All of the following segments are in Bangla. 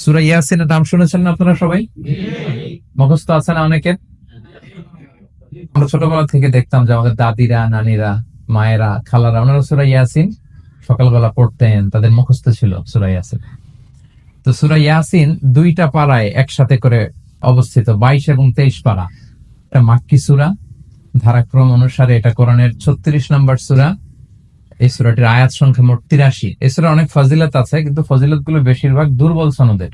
সূরা ইয়াসিনের নাম শুনেছেন না আপনারা সবাই? মুখস্থ আছে না অনেকের? আমরা ছোটবেলা থেকে দেখতাম যে আমাদের দাদিরা, নানিরা, মায়েরা, খালারা ওনারা সূরা ইয়াসিন সকালবেলা পড়তেন, তাদের মুখস্থ ছিল সূরা ইয়াসিন। তো সূরা ইয়াসিন দুইটা পাড়ায় একসাথে করে অবস্থিত, 22 এবং 23 পারা। এটা মাক্কি সূরা, ধারাক্রম অনুসারে এটা কোরআনের 36 নম্বর সূরা। এই সূরাটির আয়াত সংখ্যা মোট 83। এই সূরার অনেক ফজিলত আছে, কিন্তু ফজিলত গুলো বেশিরভাগ দুর্বল সনদের।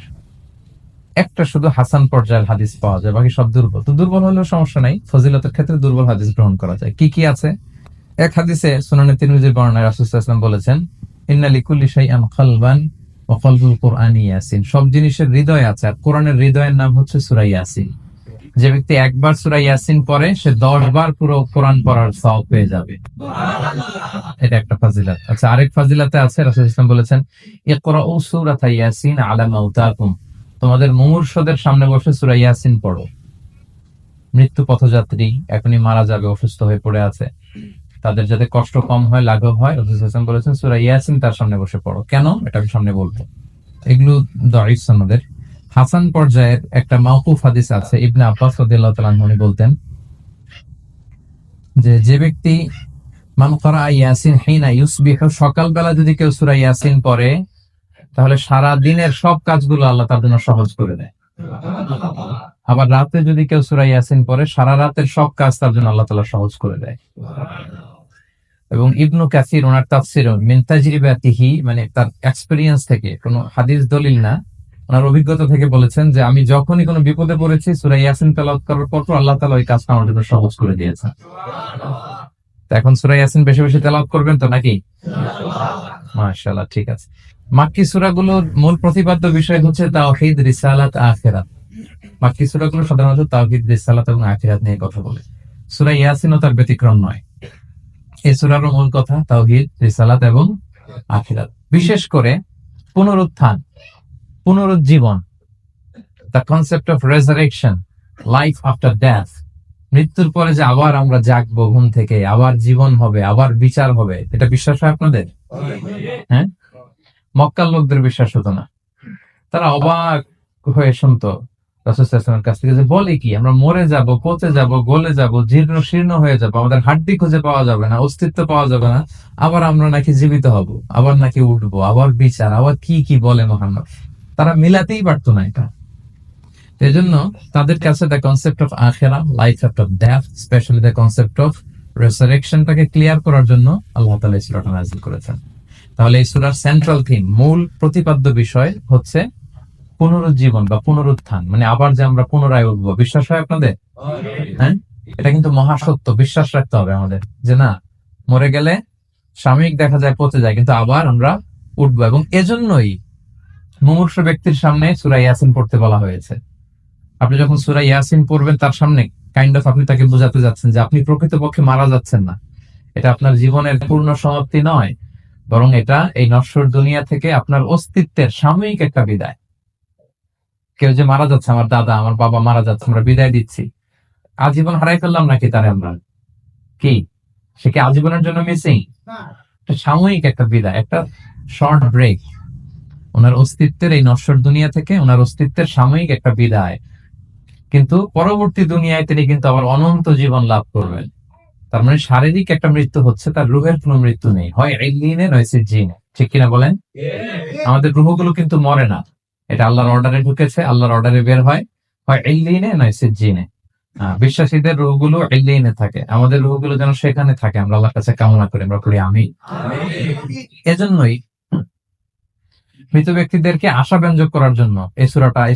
একটা শুধু হাসান পর্যায়ের হাদিস পাওয়া যায়, বাকি সব দুর্বল। তো দুর্বল হলেও সমস্যা নাই, ফজিলতের ক্ষেত্রে দুর্বল হাদিস গ্রহণ করা যায়। কি কি আছে? এক হাদিসে সুনানে তিরমিজির বর্ণনায় রাসূল সাল্লাল্লাহু আলাইহি ওয়াসাল্লাম বলেছেন, ইন্না লিকুল্লি শাইআন কালবান ওয়া কালবুল কুরআনি ইয়াসিন। সব জিনিসের হৃদয় আছে, আর কোরআনের হৃদয়ের নাম হচ্ছে সূরা ইয়াসিন। যে ব্যক্তি একবার সূরা ইয়াসিন পড়ে, সে 10 বার পুরো কোরআন পড়ার সওয়াব পেয়ে যাবে। এটা একটা ফাজিলত। আচ্ছা, আরেক ফাজিলতে আছে, রাসূল সাল্লাল্লাহু আলাইহি ওয়াসাল্লাম বলেছেন, ইকরাউ সূরাতা ইয়াসিন আলা মাউতাকুম। তোমাদের মুমূর্ষদের সামনে বসে সূরা ইয়াসিন পড়ো। মৃত্যু পথযাত্রী এখনই মারা যাবে, অসুস্থ হয়ে পড়ে আছে, তাদের যাতে কষ্ট কম হয়, লাঘব হয়, রাসূল সাল্লাল্লাহু আলাইহি ওয়াসাল্লাম বলেছেন সূরা ইয়াসিন তার সামনে বসে পড়ো। কেন? এটা আমি সামনে বলবো। এগুলো দাঈফ সনদের। হাসান পর্যায়ের একটা মাওকুফ হাদিস আছে, ইবনে আব্বাস রাদিয়াল্লাহু তাআলা আনহু বলতেন যে ব্যক্তি মান ক্বারা ইয়াসিন হিনা ইউসবিহু, সকালবেলা যদি কেউ সূরা ইয়াসিন পড়ে, তাহলে সারা দিনের সব কাজগুলো আল্লাহ তার জন্য সহজ করে দেয়। আবার রাতে যদি কেউ সূরা ইয়াসিন পড়ে, সারা রাতের সব কাজ তার জন্য আল্লাহ তাআলা সহজ করে দেয়। এবং ইবনু কাসির ওনার তাফসির মিন তাজরিবাতিহি, মানে তার এক্সপেরিয়েন্স থেকে, কোনো হাদিস দলিল না, ওনার অভিজ্ঞতা থেকে বলেছেন যে আমি যখনই কোনো বিপদে পড়েছি, সূরা ইয়াসিন তেলাওয়াত করার পর আল্লাহ তাআলা ওই কাজটা আমার জন্য সহজ করে দিয়েছেন। তো এখন সূরা ইয়াসিন বেশি বেশি তেলাওয়াত করবেন তো নাকি? মাশাআল্লাহ, ঠিক আছে। মাক্কি সূরাগুলোর মূল প্রতিপাদ্য বিষয় হচ্ছে তাওহীদ, রিসালাত, আখিরাত। মাক্কি সূরাগুলো সাধারণত তাওহীদ, রিসালাত এবং আখিরাত নিয়ে কথা বলে। সূরা ইয়াসিনও তার ব্যতিক্রম নয়। এই সূরার মূল কথা তাওহীদ, রিসালাত এবং আখিরাত। বিশেষ করে পুনরুত্থান, পুনরুজ্জীবন, the concept of resurrection, life after death. মৃত্যুর পরে যে আবার আমরা জাগবো ঘুম থেকে, আবার জীবন হবে, আবার বিচার হবে, এটা বিশ্বাস হয় আপনাদের? হ্যাঁ, মক্কার লোকদের বিশ্বাস হতো না। তারা অবাক হয়ে শুনতো রাসূল সাল্লাল্লাহু আলাইহি ওয়াসাল্লামের কাছ থেকে যে বলে কি, আমরা মরে যাব, পচে যাব, গলে যাব, জীর্ণ শীর্ণ হয়ে যাব, আমাদের হাড্ডি খুঁজে পাওয়া যাবে না, অস্তিত্ব পাওয়া যাবে না, আবার আমরা নাকি জীবিত হব, আবার নাকি উঠবো, আবার বিচার, আবার কি কি বলে মুহাম্মদ। তারা মিলাতেই পারতো না এটা। এজন্য তাদের কাছে দ্য কনসেপ্ট অফ আখিরা, life after death, specially the concept of রেসারেকশনটাকে ক্লিয়ার করার জন্য আল্লাহ তাআলা এই সূরাটা নাযিল করেছেন। তাহলে এই সূরার সেন্ট্রাল থিম, মূল প্রতিপাদ্য বিষয় হচ্ছে পুনরুজ্জীবন বা পুনরুত্থান, মানে আবার যে আমরা পুনরায় উঠবো। বিশ্বাস হয় আপনাদের? হ্যাঁ, এটা কিন্তু মহাসত্য, বিশ্বাস রাখতে হবে আমাদের, যে না, মরে গেলে সাময়িক দেখা যায় পচে যায়, কিন্তু আবার আমরা উঠবো। এবং এজন্যই মুমূর্ষু ব্যক্তির সামনে সূরা ইয়াসিন পড়তে বলা হয়েছে। আপনি যখন সূরা ইয়াসিন পড়বেন, তার সামনে কাইন্ড অফ আপনি তাকে বোঝাতে যাচ্ছেন যে আপনি প্রকৃতপক্ষে মারা যাচ্ছেন না, এটা আপনার জীবনের পূর্ণ সমাপ্তি নয়, বরং এটা এই নশ্বর দুনিয়া থেকে আপনার অস্তিত্বের সাময়িক একটা বিদায়। কেউ যে মারা যাচ্ছে, আমার দাদা, আমার বাবা মারা যাচ্ছে, আমরা বিদায় দিচ্ছি, আজীবন হারাই ফেললাম নাকি তারে আমরা? কি সে কি আজীবনের জন্য মিসিং? সাময়িক একটা বিদায়, একটা শর্ট ব্রেক। ওনার অস্তিত্বের এই নশ্বর দুনিয়া থেকে ওনার অস্তিত্বের সাময়িক একটা বিদায়, কিন্তু পরবর্তী দুনিয়ায় তিনি কিন্তু আবার অনন্ত জীবন লাভ করবেন। তার মানে শারীরিক একটা মৃত্যু হচ্ছে, তার রুহের কোনো মৃত্যু নেই, হয় ইল্লিনে নয় সিজ্জিনে। ঠিক কিনা বলেন? আমাদের রুহগুলো কিন্তু মরে না, এটা আল্লাহর অর্ডারে ঢুকেছে, আল্লাহর অর্ডারে বের হয় ইল্লিনে নয় সিজ্জিনে। বিশ্বাসীদের রুহগুলো ইল্লিনে থাকে, আমাদের রুহগুলো যেন সেখানে থাকে, আমরা আল্লাহর কাছে কামনা করি, আমরা পড়ি আমিন। এজন্যই মৃত ব্যক্তিদেরকে আশাব্যঞ্জক করার জন্য এই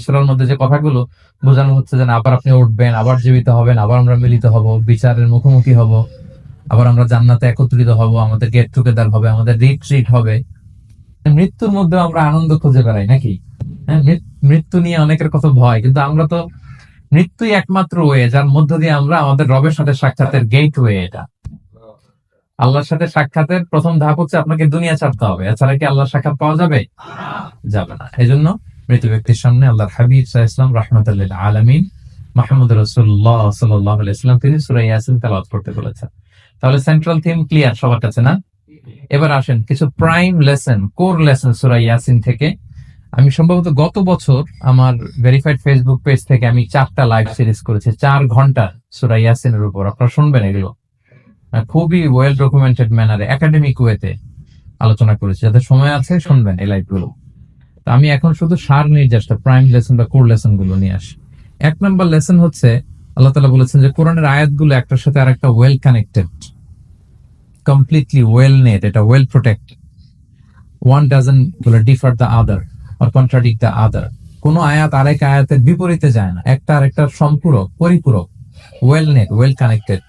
সূরার মধ্যে যে কথাগুলো বোঝানো হচ্ছে, যে আবার আপনি উঠবেন, আবার জীবিত হবেন, আবার আমরা মিলিত হব, বিচারের মুখোমুখি হব, আবার আমরা জান্নাতে একত্রিত হব, আমাদের গেট টুগেদার হবে, আমাদের রিট্রিট হবে। মৃত্যুর মধ্যে আমরা আনন্দ খুঁজে বেড়াই নাকি? হ্যাঁ, মৃত্যু নিয়ে অনেকের কত ভয়, কিন্তু আমরা তো মৃত্যুই একমাত্র ওয়ে যার মধ্য দিয়ে আমরা আমাদের রবের সাথে সাক্ষাতের গেট ওয়ে। এটা আল্লাহর সাথে সাক্ষাতের প্রথম ধাপ হচ্ছে আপনাকে দুনিয়া ছাড়তে হবে, এছাড়া কি আল্লাহর সাক্ষাৎ পাওয়া যাবে? যাবে না। এই জন্য মৃত ব্যক্তির সামনে আল্লাহর হাবিব সাল্লাল্লাহু আলাইহি ওয়াসাল্লাম রাহমাতুল লিল আলামিন মুহাম্মদ রাসূলুল্লাহ সাল্লাল্লাহু আলাইহি ওয়াসাল্লাম তিনি সূরা ইয়াসিন তেলাওয়াত করতে বলেছেন। তাহলে সেন্ট্রাল থিম ক্লিয়ার সবার কাছে না? এবার আসেন কিছু প্রাইম লেসন, কোর লেসন সূরা ইয়াসিন থেকে আমি সম্ভবত গত বছর আমার ভেরিফাইড ফেসবুক পেজ থেকে আমি 4টা লাইভ সিরিজ করেছি 4 ঘন্টা সূরা ইয়াসিনের উপর। আপনারা শুনবেন এগুলো, খুবই ওয়েল ডকুমেন্টেড ম্যানারে একাডেমিক ওয়েতে আলোচনা করেছি। যাদের সময় আছে শুনবেন এই লাইভ গুলো। তো আমি এখন শুধু সার নির্যাসটা প্রাইম লেসন বা কোর লেসন গুলো নিয়ে আসি। 1 নম্বর লেসন হচ্ছে আল্লাহ তাআলা বলেছেন যে কোরআনের আয়াতগুলো একটার সাথে আরেকটা well connected, completely well knit, এটা well protected. One doesn't differ the other or contradict the other. কোন আয়াত আরেক আয়াতের বিপরীতে যায় না, একটা আরেকটার সম্পূরক, পরিপূরক, ওয়েল নেট, ওয়েল কানেক্টেড।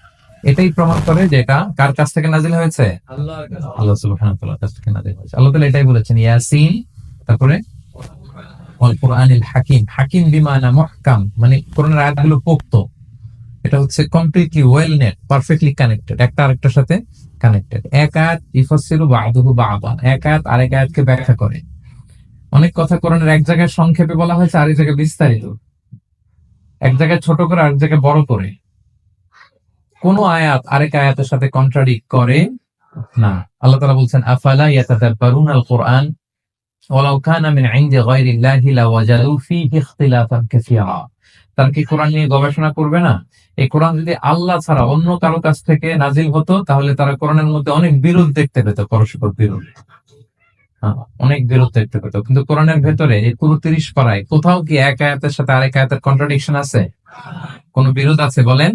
এটাই প্রমাণ করে যে এটা কার কাছ থেকে নাজিল হয়েছে? আল্লাহ সুবহানাহু ওয়া তাআলার কাছ থেকে নাজিল হয়েছে। আল্লাহ তাআলা এটাই বলেছেন ইয়াসিন, তারপরে ওয়াল কুরআনিল হাকিম। হাকিম বিমানা মুহকাম, মানে কোরআনের আয়াতগুলো পোক্ত। এটা হচ্ছে completely well net, perfectly connected, একটা আরেকটার সাথে কানেক্টেড। এক আয়াত ইফাসসিরু বা'দুহু বা'দান, এক আয়াত আরেক আয়াতকে ব্যাখ্যা করে। অনেক কথা কোরআনের এক জায়গায় সংক্ষেপে বলা হয়েছে, আরেক জায়গায় বিস্তারিত, এক জায়গায় ছোট করে আরেক জায়গায় বড় করে। কোন আয়াত আরেক আয়াতের সাথে কন্ট্রাডিক্ট করে না। আল্লাহ তাআলা বলছেন আফালা ইয়াতাদাব্বারুনাল কুরআন ওয়ালাউ কানা মিন ইনদি গায়রিল্লাহি লাওয়াজাদু ফীহি ইখতিলাফান কাসীরা। তারা কি কোরআন নিয়ে গবেষণা করবে না? এই কোরআন যদি আল্লাহ ছাড়া অন্য কারো কাছ থেকে নাজিল হতো তাহলে তারা কোরআনের মধ্যে অনেক বিরোধ দেখতে পেত, পরস্পর বিরোধ, অনেক বিরোধ দেখতে পেত। কিন্তু কোরআনের ভেতরে এই পুরো 30 পারায় কোথাও কি এক আয়াতের সাথে আরেক আয়াতের কন্ট্রাডিকশন আছে? কোন বিরোধ আছে বলেন?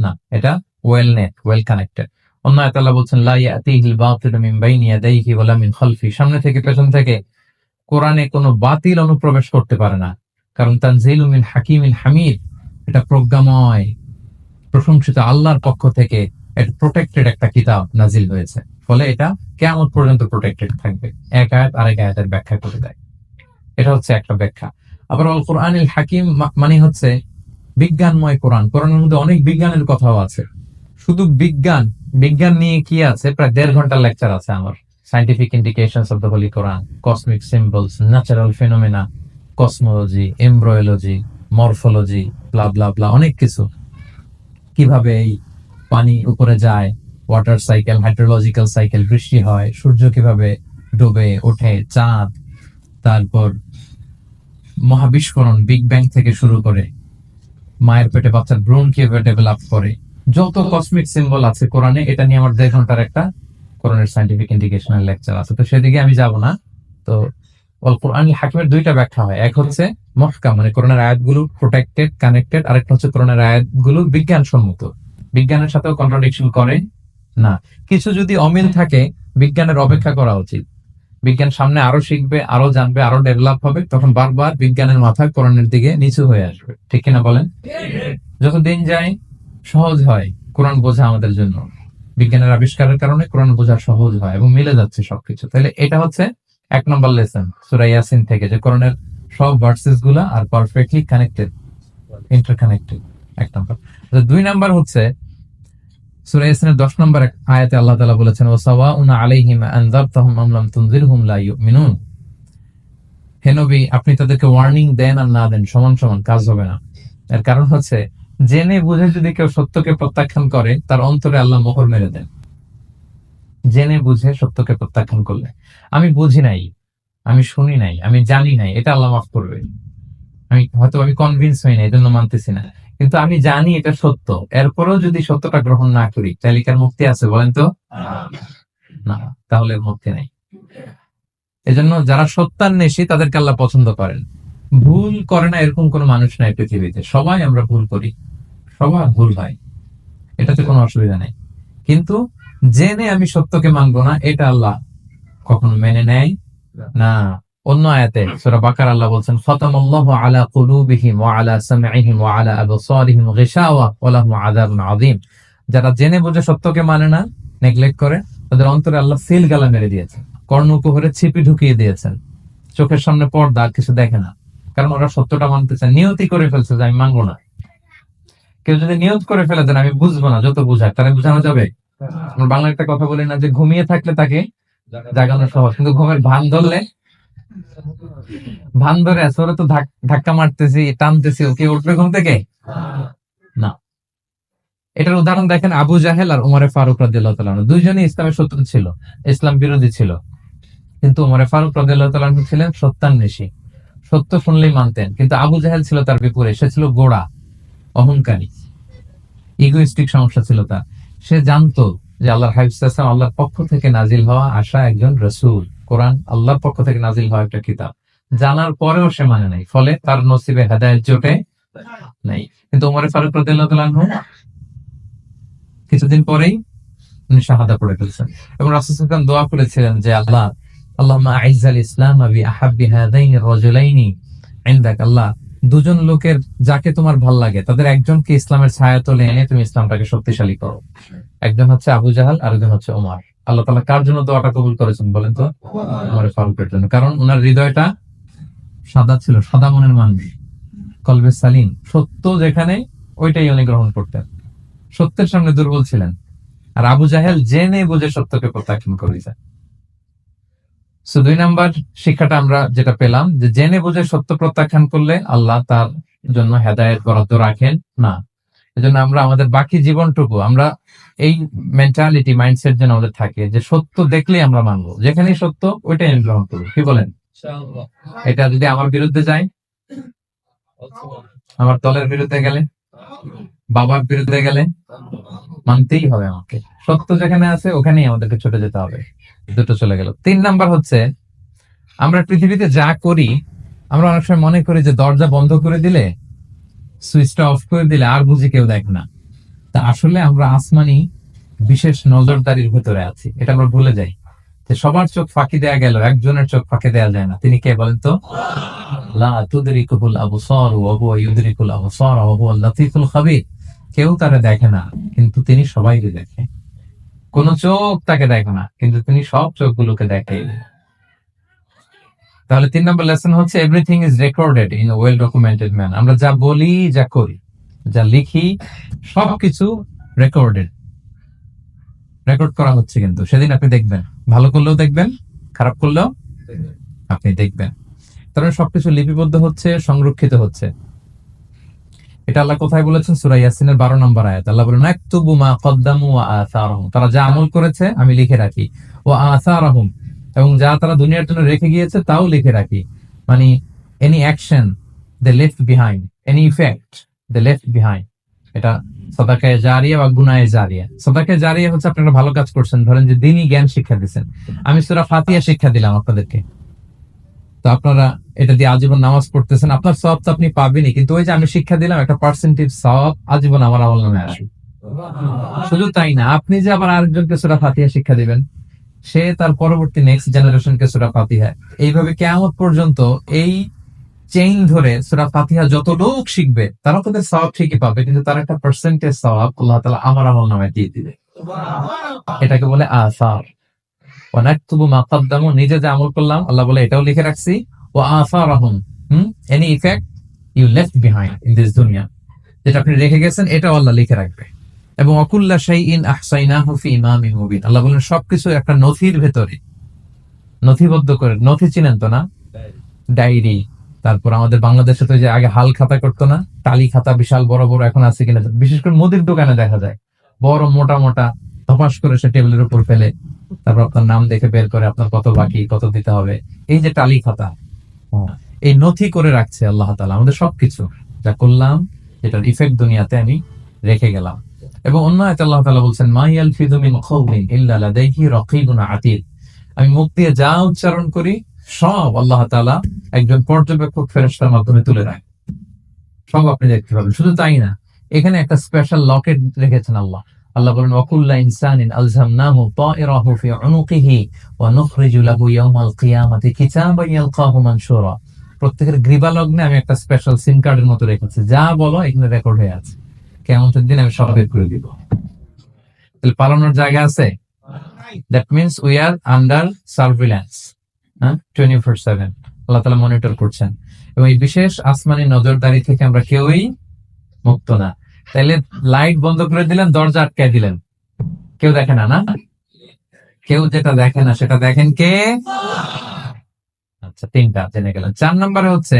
না, এটা ওয়েল নেট, ওয়েল কানেক্টেড। অন্য আয়াতে আল্লাহ বলছেন লা ইয়াতিহিল বাতিলু মিন বাইনি ইয়াদাইহি ওয়ালা মিন খালফি। সামনে থেকে পেছন থেকে কোরআনে কোনো বাতিল অনুপ্রবেশ করতে পারে না, কারণ তানজিলু মিন হাকিমিন হামিদ, এটা প্রজ্ঞাময়, প্রশংসিত আল্লাহর পক্ষ থেকে এটা প্রোটেক্টেড একটা কিতাব নাজিল হয়েছে। ফলে এটা কিয়ামত পর্যন্ত প্রোটেক্টেড থাকবে। এক আয়াত আরেক আয়াতের ব্যাখ্যা করে দেয়, এটা হচ্ছে একটা ব্যাখ্যা। আবার আল কোরআনিল হাকিম মানে হচ্ছে বিজ্ঞানময় কোরআন। কোরআনের মধ্যে অনেক বিজ্ঞানের কথাও আছে। শুধু বিজ্ঞান নিয়ে কি আছে, প্রায় 1.5 ঘন্টার লেকচার আছে আমার। Scientific indications of the holy Quran, cosmic symbols, natural phenomena, cosmology, embryology, morphology, blah blah blah, অনেক কিছু। কিভাবে এই পানি উপরে যায়, ওয়াটার সাইকেল, হাইড্রোলজিক্যাল সাইকেল, বৃষ্টি হয়, সূর্য কিভাবে ডুবে ওঠে, চাঁদ, তারপর মহাবিস্ফোরণ, বিগ ব্যাং থেকে শুরু করে মায়ের পেটে বাচ্চার ভ্রূণ কিভাবে ডেভেলপ করে, যত কসমিক সিম্বল আছে কোরআনে, এটা নিয়ে আমার 1.5 ঘন্টার একটা কোরআনের সাইন্টিফিক ইন্ডিকেশনাল লেকচার আছে। তো সেদিকে আমি যাব না। তো আল কোরআনিল হাকিমের 2টা ব্যাখ্যা হয়। এক হচ্ছে মুহকাম, মানে কোরআনের আয়াতগুলো প্রোটেক্টেড, কানেক্টেড। আরেকটা হচ্ছে কোরআনের আয়াতগুলো বিজ্ঞানসম্মত, বিজ্ঞানের সাথেও কন্ট্রাডিকশন করে না। কিছু যদি অমিল থাকে, বিজ্ঞানের অপেক্ষা করা উচিত। বিজ্ঞান সামনে আরো শিখবে, আরো জানবে, আরো ডেভেলপ হবে, তখন বারবার বিজ্ঞানের মাথা কোরআনের দিকে নিচু হয়ে আসবে। ঠিক কিনা বলেন? যত দিন যায় সহজ হয় কোরআন বোঝা আমাদের জন্য। বিজ্ঞানের আবিষ্কারের কারণে কোরআন বোঝা সহজ হয় এবং মিলে যাচ্ছে সবকিছু। তাহলে এটা হচ্ছে 1 নম্বর লেসন সূরা ইয়াসিন থেকে, যে কোরআনের সব ভার্সেস গুলা আর পারফেক্টলি কানেক্টেড, ইন্টারকানেক্টেড। 1 নম্বর। 2 নম্বর হচ্ছে সূরা ইয়াসিনের 10 নম্বর আয়াতে আল্লাহ তাআলা বলেছেন ওয়াসাওয়াউন আলাইহিম আনযারতাহুম আম লাম তুনজিরহুম লা ইউমিনুন। হে নবী, আপনি তাদেরকে ওয়ার্নিং দেন আর না দেন সমান সমান, কাজ হবে না। এর কারণ হচ্ছে জেনে বুঝে যদি কেউ সত্যকে প্রত্যাখ্যান করে, তার অন্তরে আল্লাহ মোহর মেরে দেন। জেনে বুঝে সত্যকে প্রত্যাখ্যান করলে, আমি বুঝি নাই, আমি শুনি নাই, আমি জানি নাই, এটা আল্লাহ মাফ করবে। আমি কনভিন্স হই না, এই জন্য মানতেছি না, কিন্তু আমি জানি এটা সত্য, এরপরেও যদি সত্যটা গ্রহণ না করি, তাহলে কার মুক্তি আছে বলেন তো? না, তাহলে মুক্তি নাই। এজন্য যারা সত্যান্বেষী তাদেরকে আল্লাহ পছন্দ করেন। ভুল করে না এরকম কোন মানুষ নাই পৃথিবীতে। সবাই আমরা ভুল করি, সবার ভুল হয়, এটাতে কোনো অসুবিধা নেই। কিন্তু জেনে আমি সত্যকে মানবো না, এটা আল্লাহ কখনো মেনে নেয় না। অন্য আয়াতে সূরা বাকারা আল্লাহ বলছেন খাতামাল্লাহু আলা কুলুবিহিম ওয়া আলা সামঈহিম ওয়া আলা আবসারিহিম গিশাওয়া ওয়া লাহুম আযাবুন আযীম। যারা জেনে বুঝে সত্যকে মানে না, নেগলেক্ট করে, তাদের অন্তরে আল্লাহ সিল গালা মেরে দিয়েছেন, কর্ণকুহরে ছিপি ঢুকিয়ে দিয়েছেন, চোখের সামনে পর্দা, আর কিছু দেখে না। কারণ ওরা সত্যটা মানতে চায়, নিয়তি করে ফেলছে যে আমি মানবো না। কেউ যদি নিয়ত করে ফেলে দেন আমি বুঝবো না, যত বুঝায় তারা বুঝানো যাবে। আমরা বাংলা একটা কথা বলি না, যে ঘুমিয়ে থাকলে তাকে জাগানো সহজ, কিন্তু ঘুমের ভান ধরলে, ভান ধরে আছে ওরা তো ধাক্কা মারতেছি, টানতেছি, ওকে উঠবে ঘুম থেকে না। এটার উদাহরণ দেখেন আবু জাহেল আর উমরে ফারুক রাদিয়াল্লাহু তাআলা, দুইজনই ইসলামের শত্রু ছিল, ইসলাম বিরোধী ছিল। কিন্তু ওমর ফারুক রাদিয়াল্লাহু তাআলা আনহু ছিলেন সত্যান্বেষী, সত্য শুনলেই মানতেন। কিন্তু আবু জাহেল ছিল তার বিপরীত, সে ছিল গোড়া, অহংকারী, ইগোইস্টিক সমস্যা ছিল তার। সে জানতো যে আল্লাহর হাবিব সাল্লাল্লাহু আলাইহি ওয়াসাল্লাম আল্লাহর পক্ষ থেকে নাজিল হওয়া আসা একজন রাসূল, কোরআন আল্লাহর পক্ষ থেকে নাজিল হওয়া একটা কিতাব, জানার পরেও সে মানে নাই, ফলে তার নসিবে হেদায়েত জোটে নাই। কিন্তু ওমর ফারুক রাদিয়াল্লাহু তাআলা আনহু কিছুদিন পরেই উনি শাহাদা পড়ে ফেলছেন, এবং রাসূল সাল্লাল্লাহু আলাইহি ওয়াসাল্লাম দোয়া করেছিলেন যে আল্লাহ, আল্লাহুম্মা আইজ্জাল ইসলাম বিআহাব্বি হাযাইনি রাজুলাইনি ইনদাক, আল্লাহ দুজন লোকের যাকে তোমার ভাল লাগে তাদের একজনকে ইসলামের ছায়াতলে এনে তুমি ইসলামটাকে শক্তিশালী করো। একজন হচ্ছে আবু জাহাল, আরেকজন হচ্ছে ওমর। আল্লাহ তাআলা কার জন্য দোয়াটা কবুল করেছেন বলেন তো? ওমর ফারুকের জন্য। কারণ ওনার হৃদয়টা সাদা ছিল, সাদা মনের মানুষ, কলবে সালিম, সত্য যেখানে ওইটাই উনি গ্রহণ করতেন, সত্যের সামনে দুর্বল ছিলেন। আর আবু জাহেল জেনে বুঝে সত্যকে প্রত্যাখ্যান করেছে। সো 2 নাম্বার শিক্ষাটা আমরা যেটা পেলাম, যে জেনে বুঝে সত্য প্রত্যাখ্যান করলে আল্লাহ তার জন্য হেদায়েত বরাদ্দ রাখেন না। এজন্য আমরা আমাদের বাকি জীবনটুকু আমরা এই মেন্টালিটি, মাইন্ডসেট যেন আমাদের থাকে যে সত্য দেখলেই আমরা মানবো, যেখানেই সত্য ওইটাই আমি গ্রহণ করবো। কি বলেন? এটা যদি আমার বিরুদ্ধে যায়, আমার দলের বিরুদ্ধে গেলে, বাবার বিরুদ্ধে গেলে, মানতেই হবে আমাকে। সত্য যেখানে আছে ওখানেই আমাদেরকে ছুটে যেতে হবে। দুটো চলে গেল। 3 নাম্বার হচ্ছে, আমরা পৃথিবীতে যা করি, আমরা অনেক সময় মনে করি যে দরজা বন্ধ করে দিলে, সুইচটা অফ করে দিলে আর বুঝি কেউ দেখে না। তা আসলে আমরা আসমানি বিশেষ নজরদারির ভিতরে আছি, এটা আমরা ভুলে যাই। যে সবার চোখ ফাঁকি দেয়া গেল, একজনের চোখ ফাঁকি দেয়া যায় না। তিনি কে বলেন তো? লা তুদরিকুল আবসার ওয়া হুয়া ইউদরিকুল আবসার ওয়া হুয়াল লাতীফুল খাবীর। কেউ তারে দেখে না, কিন্তু তিনি সবাইকে দেখে। কোন চোখ তাকে দেখে না, কিন্তু তিনি সব চোখগুলোকে দেখে। তাহলে 3 নম্বর লেসন হচ্ছে, everything is recorded in well documented man. আমরা যা বলি, যা করি, যা লিখি, সবকিছু রেকর্ডেড, রেকর্ড করা হচ্ছে। কিন্তু সেদিন আপনি দেখবেন, ভালো করলেও দেখবেন, খারাপ করলেও আপনি দেখবেন। কারণ সবকিছু লিপিবদ্ধ হচ্ছে, সংরক্ষিত হচ্ছে। এটা আল্লাহ কোথায় বলেছেন? সূরা ইয়াসিনের 12 নম্বর আয়াত। আল্লাহ বলেন, নাকতুবু মা কদ্দামু ওয়া আসারহুম, তারা যা আমল করেছে আমি লিখে রাখি। ওয়া আসারহুম, এবং যা তারা দুনিয়ার জন্য রেখে গিয়েছে তাও লিখে রাখি। মানে এনি অ্যাকশন দে লেফট বিহাইন্ড, এনি ইফেক্ট দে লেফট বিহাইন্ড। এটা সাদাকায়ে জারিয়া বা গুনায়ে জারিয়া। সাদাকায়ে জারিয়া হচ্ছে আপনি একটা ভালো কাজ করছেন, ধরেন যে দ্বীনি জ্ঞান শিক্ষা দিচ্ছেন, আমি সূরা ফাতিহা শিক্ষা দিলাম আপনাদেরকে, তো আপনারা এটা দিয়ে আজীবন নামাজ পড়তেছেন, আপনার সওয়াব তো আপনি পাবেনই, কিন্তু ওই যে আমি শিক্ষা দিলাম, একটা পার্সেন্টেজ সওয়াব আজীবন আমার আমলনামায় আসবে। শুধু তাই না, আপনি যে আবার আরেকজনকে সূরা ফাতিহা শিক্ষা দিবেন, সে তার পরবর্তী নেক্সট জেনারেশনকে সূরা ফাতিহা, এইভাবে কিয়ামত পর্যন্ত এই চেইন ধরে সূরা ফাতিহা যত লোক শিখবে তারা তাদের সওয়াব ঠিকই পাবে, কিন্তু তার একটা পার্সেন্টেজ সওয়াব আল্লাহ তাআলা আমার আমলনামায় দিয়ে দিবে। এটাকে বলে আসার। ওয়া নাকতুবু মা কদ্দামু, নিজে যে আমল করলাম আল্লাহ বলে এটাও লিখে রাখছি। ওয়া আসারহুম, any effect you left behind in this দুনিয়া, যেটা আপনি রেখে গেছেন এটাও আল্লাহ লিখে রাখবে। এবং অকুল্লা শাইইন আহসাইনাহু ফি ইমামিন মুবিন, আল্লাহ বলেন সবকিছু একটা নথির ভেতরে নথিবদ্ধ করে। নথি চিনেন তো না? ডায়েরি। তারপর আমাদের বাংলাদেশে তো যে আগে হাল খাতা করতো না, টালি খাতা বিশাল বড় বড়, এখন আছে কিনা, বিশেষ করে মুদির দোকানে দেখা যায় বড় মোটা মোটা, ধপাস করে সে টেবিলের উপর ফেলে, তারপর আপনার নাম দেখে বের করে আপনার কত বাকি, কত দিতে হবে। এই যে টালি খাতা, এই নথি করে রাখছে আল্লাহ তাআলা আমাদের সবকিছু যা করলাম, যেটার ইফেক্ট দুনিয়াতে আমি রেখে গেলাম। এবং অন্য আয়াতে আল্লাহ তাআলা বলছেন, মা ইয়ালফিযু মিন কাওলিন ইল্লা লাদাইহি রাকীবুন আতীদ, আমি মুখ দিয়ে যা উচ্চারণ করি সব আল্লাহ তাআলা একজন পর্যবেক্ষক ফেরেশতার মাধ্যমে তুলে রাখেন, সব আপনি দেখতে পাবেন। শুধু তাই না, এখানে একটা স্পেশাল লকেট রেখেছেন আল্লাহ। আল্লাহ বলেন, ওয়াকুল্লা ইনসানিন আলজামনাহু তায়রাহু ফি উনুকিহি ওয়া নুখরিজু লাহু ইয়াওমাল কিয়ামাতি কিতাবান ইয়ালকাহু মানশুরা, প্রত্যেকের গ্রীবা লগ্নে আমি একটা স্পেশাল সিম কার্ডের মতো রেখেছি, যা বলো এখানে রেকর্ড হয়ে আছে, কিয়ামতের দিন আমি সব বের করে দিব। তাহলে পালানোর জায়গা আছে? That means we are under surveillance, 24/7 আল্লাহ তাআলা মনিটর করছেন, এবং এই বিশেষ আসমানি নজরদারি থেকে আমরা কেউই মুক্ত না। তাইলে লাইট বন্ধ করে দিলেন, দরজা আটকে দিলেন, কেউ দেখে না, না? কেউ যেটা দেখে না সেটা দেখেন কে? আচ্ছা, 3টা জেনে গেলেন। 4 নম্বরে হচ্ছে,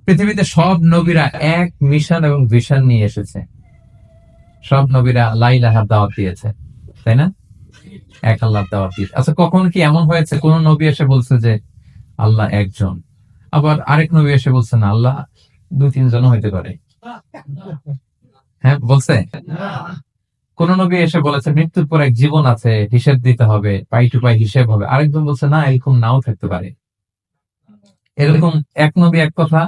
পৃথিবীতে সব নবীরা এক মিশন এবং ভিশন নিয়ে এসেছে। সব নবীরা লা ইলাহার দাওয়াত দিয়েছে, তাই না? এক আল্লাহর দাওয়াত দিয়েছে। আচ্ছা, কখন কি এমন হয়েছে কোন নবী এসে বলছে যে আল্লাহ একজন, আবার আরেক নবী এসে বলছে না আল্লাহ 2-3 জন হইতে পারে? হ্যাঁ, বলছে। কোন নবী এসে বলেছে মৃত্যুর পর এক জীবন আছে, হিসেব দিতে হবে, পাই টু পাই হিসেব হবে? আরেকজন বলছে না, এরকম নাও থাকতে পারে। এরকম এক নবী এক কথা,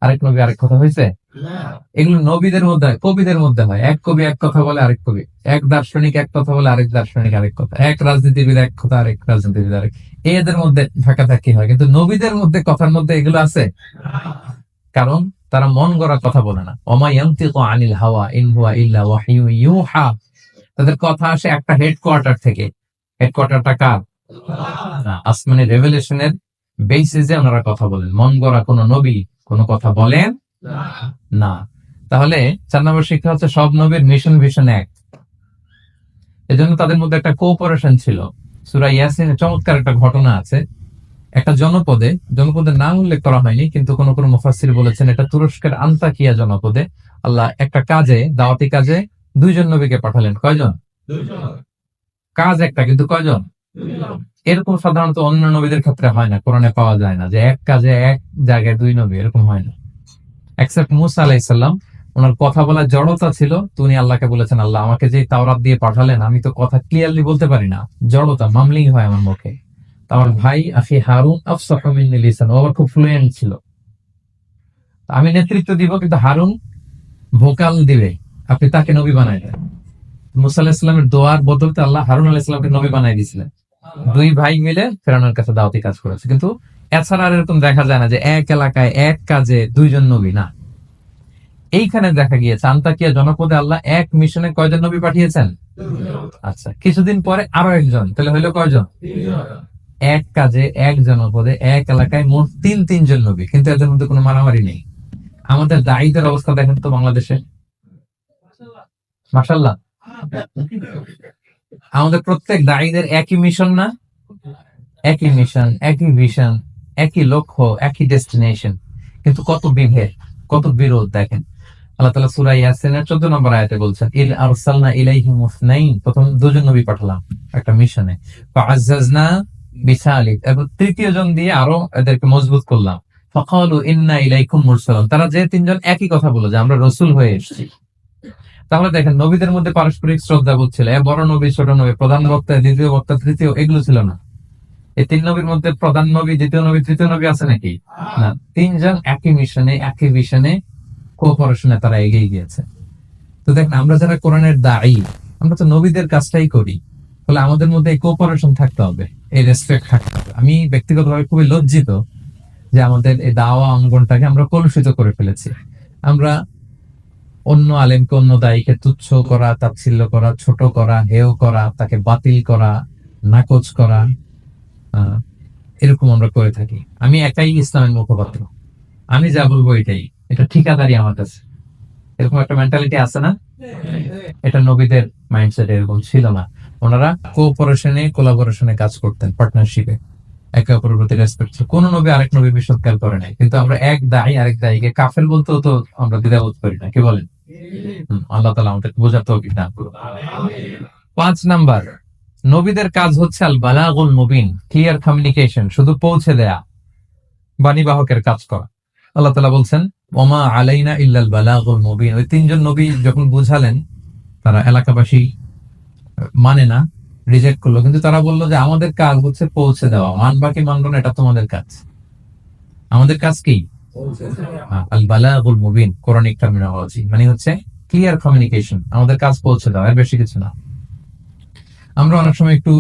আরেক নবী আরেক কথা হয়েছে? এগুলো নবীদের মধ্যে হয়, কবিদের মধ্যে হয়। এক কবি এক কথা বলে, আরেক কবি এক দার্শনিক এক কথা বলে, আরেক দার্শনিক আরেক কথা, এক রাজনীতিবিদ এক কথা, আরেক রাজনীতিবিদ আরেক। এদের মধ্যে ধাক্কাধাক্কি হয়, কিন্তু নবীদের মধ্যে কথার মধ্যে এগুলো আছে? কারণ তারা মন গড়া কথা বলে না। ওমা ইয়ানতিকু আনিল হাওয়া ইন হুয়া ইল্লা ওয়াহয়ু ইউহা। তাদের কথা আসে একটা হেডকোয়ার্টার থেকে। হেডকোয়ার্টারটা কার? আসমানি রেভেলেশনের বেসিসে ওনারা কথা বলেন। মন গড়া কোন নবী কোনো কথা বলেন না। তাহলে 4 নম্বর শিক্ষা হচ্ছে সব নবীর মিশন ভিশন এক। এজন্য তাদের মধ্যে একটা কোঅপারেশন ছিল। সূরা ইয়াসিনে চমৎকার একটা ঘটনা আছে। একটা জনপদের নাম উল্লেখ করা হয়নি, কিন্তু কোন কোন মুফাসসির বলেছেন এটা তুরস্কের আন্তাকিয়া জনপদে আল্লাহ একটা কাজে, দাওয়াতি কাজে 2 জন নবীকে পাঠালেন। কয়জন? কাজ একটা, কিন্তু কয়জন? এরকম সাধারণত অন্য নবীদের ক্ষেত্রে হয় না, কোরআনে পাওয়া যায় না যে এক কাজে এক জায়গায় 2 নবী, এরকম হয় না। এক্সেপ্ট মুসা আলাইহিস সালাম, ওনার কথা বলার জড়তা ছিল, তো উনি আল্লাহকে বলেছেন আল্লাহ আমাকে যে তাওরাত দিয়ে পাঠালেন আমি তো কথা ক্লিয়ারলি বলতে পারি না, জড়তা, মামলিং হয় আমার মুখে। আমার ভাই আখি হারুন আফসাহু মিন্নি লিসান, ও আবার খুব ফ্লুয়েন্ট ছিল। আমি নেতৃত্ব দিব, কিন্তু হারুন ভোকাল দিবে, আপনি তাকে নবী বানাই দেন। মুসা আলাইহিস সালামের দোয়ার বদলতে আল্লাহ হারুন আলাইহিস সালামকে নবী বানাই দিয়েছিলেন। 2 ভাই মিলে ফেরাউনের কাছে দাওয়াতি কাজ করেছে। কিন্তু এছাড়া আর এরকম দেখা যায় না যে এক এলাকায় এক কাজে 2 জন নবী, না। এইখানে দেখা গিয়েছে আন্তাকিয়া জনপদে আল্লাহ এক মিশনে কয়জন নবী পাঠিয়েছেন? আচ্ছা, কিছুদিন পরে আরো একজন, তাহলে হইলো কয়জন? এক কাজে এক জনপদে এক এলাকায় মোট 3 জন নবী, কিন্তু এদের মধ্যে কোনো মারামারি নেই। আমাদের দায়ীদের অবস্থা দেখেন তো বাংলাদেশে, মাশাআল্লাহ। আমাদের প্রত্যেক দায়ীদের একই মিশন না? একই মিশন, একই ভিশন, একই লক্ষ্য, একই ডেস্টিনেশন, কিন্তু কত বিভেদ, কত বিরোধ দেখেন। আল্লাহ তাআলা সূরা ইয়াসিনের 14 নম্বর আয়াতে বলছেন ইল আরসালনা ইলাইহিম মুসনাইন, প্রথম 2 জন নবী পাঠালাম একটা মিশনে, ফাআজ্জাজনা বিসালিস, এবং 3য় জন দিয়ে আরো এদেরকে মজবুত করলাম। ফাকালু ইন্না ইলাইকুম মুরসালুন, তারা যে 3 জন একই কথা বলে যে আমরা রাসূল হয়ে এসেছি। তাহলে দেখেন নবীদের মধ্যে পারস্পরিক শ্রদ্ধাবোধ ছিল। বড় নবী, ছোট নবী, প্রধান বক্তা, দ্বিতীয় বক্তা, তৃতীয়, এগুলো ছিল না। এই 3 নবীর মধ্যে প্রধান নবী, দ্বিতীয় নবী, তৃতীয় নবী আছে নাকি? না। 3 জন একই মিশনে, একই ভিশনে, কোঅপারেশনে তারা এগিয়ে গিয়েছে। তো দেখেন আমরা যারা কোরআনের দায়ী, আমরা তো নবীদের কাজটাই করি, ফলে আমাদের মধ্যে এই কোঅপারেশন থাকতে হবে, এই রেসপেক্ট থাকতে হবে। আমি ব্যক্তিগতভাবে খুবই লজ্জিত যে আমাদের এই দাওয়া অঙ্গনটাকে আমরা কলুষিত করে ফেলেছি। আমরা অন্য আলেমকে, অন্য দায়ীকে তুচ্ছ করা, তাচ্ছিল্য করা, ছোট করা, হেয় করা, তাকে বাতিল করা, নাকচ করা, এরকম আমরা করে থাকি। আমি একাই ইসলামের মুখপাত্র, আমি যা বলবো এটাই, এটা ঠিকাদারি আমার কাছে, এরকম একটা মেন্টালিটি আছে না? এটা নবীদের মাইন্ডসেট এরকম ছিল না। ওনারা কোঅপারেশনে, কোলাবোরেশনে কাজ করতেন, পার্টনারশিপে, একে অপরের প্রতি রেসপেক্ট ছিল। কোন নবী আরেক নবী বিশ্বৎকার করে নাই, কিন্তু আমরা এক দায়ী আরেক দায়ীকে কাফের বলতেও তো আমরা দ্বিধাবোধ করি না, কি বলেন? আল্লাহ তাআলা আমাদের বোঝার তৌফিক দান করুন। 5 নাম্বার, নবীদের কাজ হচ্ছে আল বালাগুল মুবিন, ক্লিয়ার কমিউনিকেশন, শুধু পৌঁছে দেয়া, বাণীবাহকের কাজ করা। আল্লাহ তাআলা বলছেন ওমা আলাইনা ইল্লাল বালাগুল মুবিন। ওই 3 জন নবী যখন বুঝালেন, তারা এলাকাবাসী মানে না, রিজেক্ট করলো, কিন্তু তারা বললো যে আমাদের কাজ হচ্ছে পৌঁছে দেওয়া, মানবা কি মানবো না এটা তোমাদের কাজ। আমাদের কাজ কি? আল বালাগুল মুবিন, কোরআনিক টার্মিনোলজি, মানে হচ্ছে ক্লিয়ার কমিউনিকেশন, আমাদের কাজ পৌঁছে দেওয়া, এর বেশি কিছু না। আমরা অনেক সময় একটু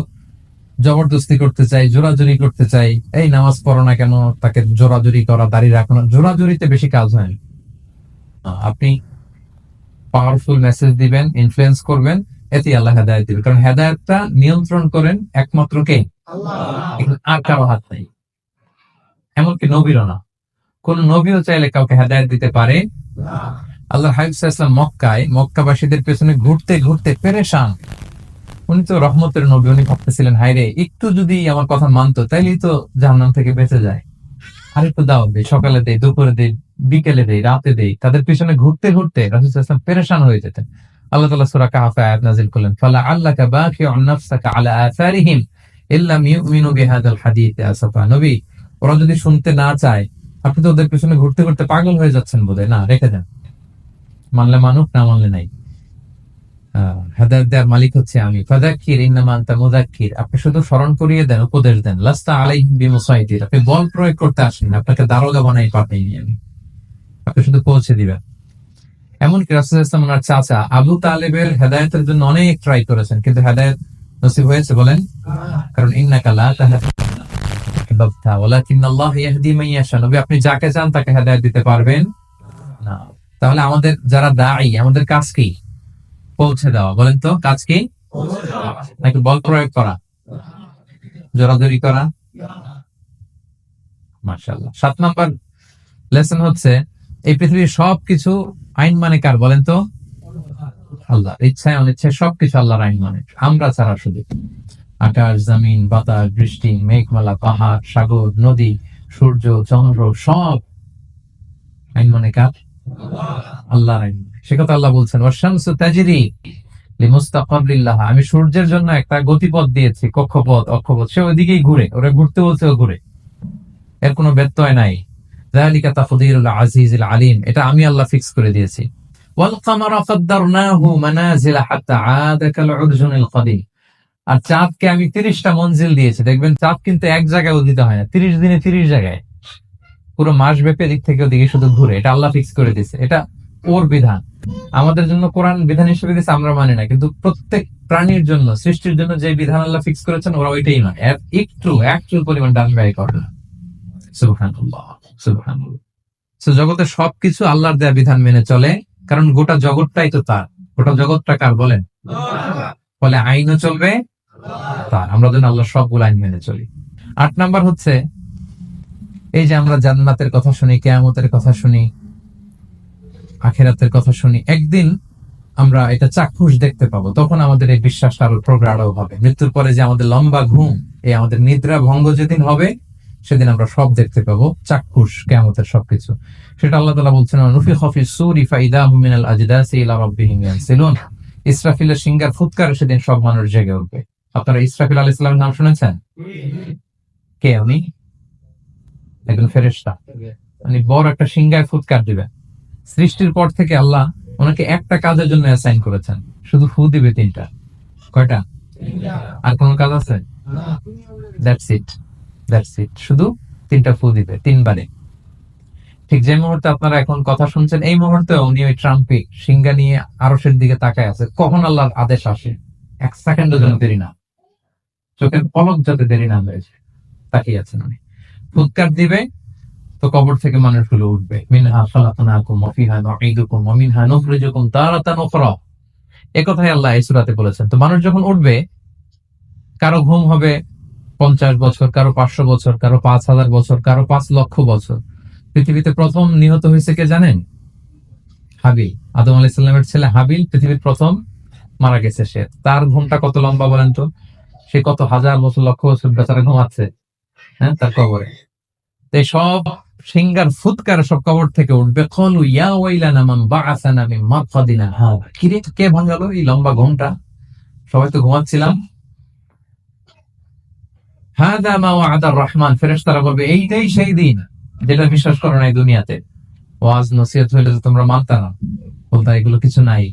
জবরদস্তি করতে চাই, জোরাজুরি করতে চাই, এই নামাজ পড়ো না কেন, তাকে জোরাজুরি করা, দাঁড়িয়ে রাখো না, জোরাজুরিতে বেশি কাজ হয় না। আপনি পাওয়ারফুল মেসেজ দিবেন, ইনফ্লুয়েন্স করবেন, এতে আল্লাহ হেদায়েত দিবে। কারণ হেদায়েতটা নিয়ন্ত্রণ করেন একমাত্র কে? আল্লাহ। আর কারো হাত নাই, এমনকি নবীরও না। কোন নবীও চাইলে কাউকে হেদায়েত দিতে পারে না। আল্লাহ হাবিব সাল্লাল্লাহু আলাইহি ওয়াসাল্লাম মক্কাবাসীদের পেছনে ঘুরতে ঘুরতে পেরেশান। উনি তো রহমতের নবী, উনি ভাবতেছিলেন হায়রে একটু যদি আমার কথা মানতো তাইলেই তো জাহান্নাম থেকে বেঁচে যায়, আর একটু দাও দেই, সকালে দেই, দুপুরে দেই, বিকেলে দেই, রাতে দেই। তাদের পিছনে ঘুরতে ঘুরতে রাসূল সাল্লাল্লাহু আলাইহি ওয়াসাল্লাম পেরেশান হয়ে যেতেন। আল্লাহ তাআলা সূরা কাহফে আয়াত নাযিল করলেন, ফালা আল্লাকা বাকিউন নাফসাকা আলা আসারিহিম ইল্লাম ইউমিনু বিহাদাল হাদিস আসাফা। নবী, ওরা যদি শুনতে না চায়, আপনি তো ওদের পিছনে ঘুরতে ঘুরতে পাগল হয়ে যাচ্ছেন বোধহয়, না রেখে দেন, মানলে মানুক, না মানলে নাই। হেদায়েত দেওয়ার মালিক হচ্ছে আমি। ফাযাক্কির ইন্নামা আনতা মুযাক্কির, আপনি শুধু স্মরণ করিয়ে দেন, উপদেশ দেন। লাস্তা আলাইহিম বিমুসাইতির, আপনি বল প্রয়োগ করতে আসেন, আপনাকে দারোগা বানাই পাঠাইনি আমি, আপনি শুধু পৌঁছে দিবেন। এমনকি রাসূলুল্লাহ সাল্লাল্লাহু আলাইহি ওয়াসাল্লাম ওনার চাচা আবু তালেবের হেদায়েতের জন্য অনেক ট্রাই করেছেন, কিন্তু হেদায়েত নসিব হয়েছে বলেন? কারণ ইন্নাকা লা তাহদি মান আহবাবতা ওয়ালাকিন্নাল্লাহু ইয়াহদি মান ইয়াশা। নবী, আপনি যাকে চান তাকে হেদায়েত দিতে পারবেন না। তাহলে আমাদের যারা দাঈ, আমাদের কাজ কি? পৌঁছে দেওয়া। বলেন তো, কাজ কি? নাকি বল প্রয়োগ করা, জোরাজোরি করা? মাশাআল্লাহ। 7 নাম্বার লেসন হচ্ছে, এই পৃথিবীর সবকিছু আইন মানে কার? বলেন তো? আল্লাহ। ইচ্ছায় অনিচ্ছায় সবকিছু আল্লাহর আইন মানে, আমরা ছাড়া শুধু। আকাশ, জমিন, বাতাস, বৃষ্টি, মেঘমালা, পাহাড়, সাগর, নদী, সূর্য, চন্দ্র, সব আইন মানে কার? আল্লাহর আইন। সে কথা আল্লাহ বলছেন, ওয়াশ-শামসু তাজরি লিমুস্তাকাররিল লাহা, আমি সূর্যের জন্য একটা গতিপথ দিয়েছি, কক্ষপথ, অক্ষপথ, সে ওইদিকেই ঘুরে, ওরা ঘুরতে বলছে ও ঘুরে, এর কোনো ব্যত্যয় নাই। যালিকা তাকদীরুল আজিজিল আলিম, এটা আমি আল্লাহ ফিক্স করে দিয়েছি। ওয়াল কামারা কাদ্দারনাহু মানাজিলা হাত্তা আদা কাল উরজুনিল কাদিম, আর চাঁদকে আমি 30টা মঞ্জিল দিয়েছি। দেখবেন চাঁদ কিন্তু এক জায়গায় উদিত হয় না, 30 দিনে 30 জায়গায়, পুরো মাস ব্যাপী দিক থেকে ওদিকে শুধু ঘুরে। এটা আল্লাহ ফিক্স করে দিয়েছে, এটা ওর বিধান। আমাদের জন্য কোরআন বিধান হিসেবে দিয়েছে, আমরা মানি না, কিন্তু প্রত্যেক প্রাণীর জন্য, সৃষ্টির জন্য যে বিধান আল্লাহ ফিক্স করেছেন, ওরা ওইটাই মানে, একটু পরিমাণ ডান ব্যয় করে না। সুবহানাল্লাহ, সুবহানাল্লাহ। জগতের সবকিছু আল্লাহর দেয়া বিধান মেনে চলে, কারণ গোটা জগৎটাই তো তার। গোটা জগৎটা কার বলেন? ফলে আইনও চলবে তার। আমরা যেন আল্লাহ সবগুলো আইন মেনে চলি। 8 নাম্বার হচ্ছে, এই যে আমরা জান্নাতের কথা শুনি, কিয়ামতের কথা শুনি, আখিরাতের কথা শুনি, একদিন আমরা এটা চাক্ষুষ দেখতে পাবো, তখন আমাদের এই বিশ্বাসটা আরো প্রগাঢ় হবে। মৃত্যুর পরে যে আমাদের লম্বা ঘুম, এই আমাদের নিদ্রা ভঙ্গ যেদিন হবে, সেদিন আমরা সব দেখতে পাবো, চাক্ষুষ কিয়ামতের সবকিছু। সেটা আল্লাহ তাআলা বলছেন, নুফিখা ফিস সূরি ফাইদা হুম মিনাল আজদাসি ইলা রাব্বিহিম ইয়ানসিলুন, ইসরাফিলের সিংগার ফুৎকারে সেদিন সব মানুষ জেগে উঠবে। আপনারা ইসরাফিল আলাইহিস সালামের নাম শুনেছেন? কে উনি? একজন ফেরেশতা, উনি বড় একটা সিংগায় ফুৎকার দিবেন। সৃষ্টির পর থেকে আল্লাহ ওনাকে একটা কাজের জন্য অ্যাসাইন করেছেন, শুধু ফু দিবে 3টা। কয়টা? আর কোন কাজ আছে? দ্যাটস ইট, শুধু 3টা ফু দিবে, 3 বারে। ঠিক যে মুহূর্তে আপনারা এখন কথা শুনছেন, এই মুহূর্তে উনি ওই ট্রাম্পে সিংহা নিয়ে আরশের দিকে তাকায় আছে, কখন আল্লাহর আদেশ আসে, 1 সেকেন্ডের জন্য দেরি না, চোখের পলক যাতে দেরি না হয়েছে, তাকিয়ে আছেন উনি। ফুৎকার দিবে তো কবর থেকে মানুষগুলো উঠবে, মিনহা খালাকনাকুম ওয়া ফিহা নুঈদুকুম ওয়া মিনহা নুখরিজুকুম তারাতান উখরা, এই কথাই আল্লাহ এই সূরাতে বলেছেন। তো মানুষ যখন উঠবে, কারো ঘুম হবে 50 বছর, কারো 500 বছর, কারো 5000 বছর, কারো 5 লক্ষ বছর। পৃথিবীতে প্রথম নিহত হয়েছে কে জানেন? হাবিল, আদম আলাইহিস সালামের ছেলে হাবিল পৃথিবীর প্রথম মারা গেছে। সে, তার ঘুমটা কত লম্বা বলেন তো? সে কত হাজার বছর, লক্ষ বছর বেচারা ঘুমাচ্ছে, হ্যাঁ, তার কবরে। এই সব সিংগার ফুৎকার সব কবর থেকে উঠবে। ক্বালু ইয়া ওয়াইলানা মান বাআসানা মিন মারকাদিনা হাযা, কিরে কে ভাঙালো এই লম্বা ঘুমটা? সবাই তো ঘুমাচ্ছিলাম। হাযা মা ওয়া'আদার রহমান, ফেরেশতারা বলবে এইটাই সেই দিন যেটা বিশ্বাস করো না এই দুনিয়াতে। ওয়াজ নসিহত হইলে যে তোমরা মানতা না, বলতা এগুলো কিছু নাই,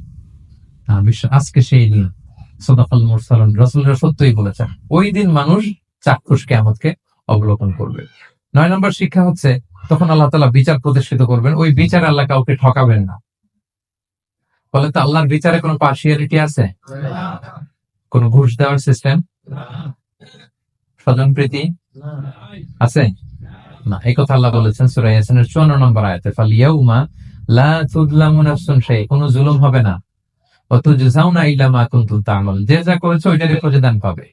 আজকে সেই দিন। সাদাকাল মুরসালুন, রাসূলরা সত্যই বলেছেন, ওই দিন মানুষ চাক্ষুষ কিয়ামতকে অবলোকন করবে। 9 নম্বর শিক্ষা হচ্ছে, তখন আল্লাহ তাআলা বিচার প্রতিষ্ঠিত করবেন, ওই বিচারে আল্লাহ কাউকে ঠকাবেন না। বলে তো আল্লাহর বিচারে কোনো পার্সিয়ালিটি আছে? কোন ঘুষ দেওয়ার সিস্টেম, স্বজনপ্রীতি আছে না। এই কথা আল্লাহ বলেছেন সূরা ইয়াসিনের 54 নম্বর আয়াতে, ফালিয়াউমা লা তুযলামু নাফসুন শাই, কোনো জুলুম হবে না, ওয়া তুজজাউনা ইল্লা মা কুনতুম তা'মালুন, যে যা করেছো ওইটারই প্রতিদান পাবে।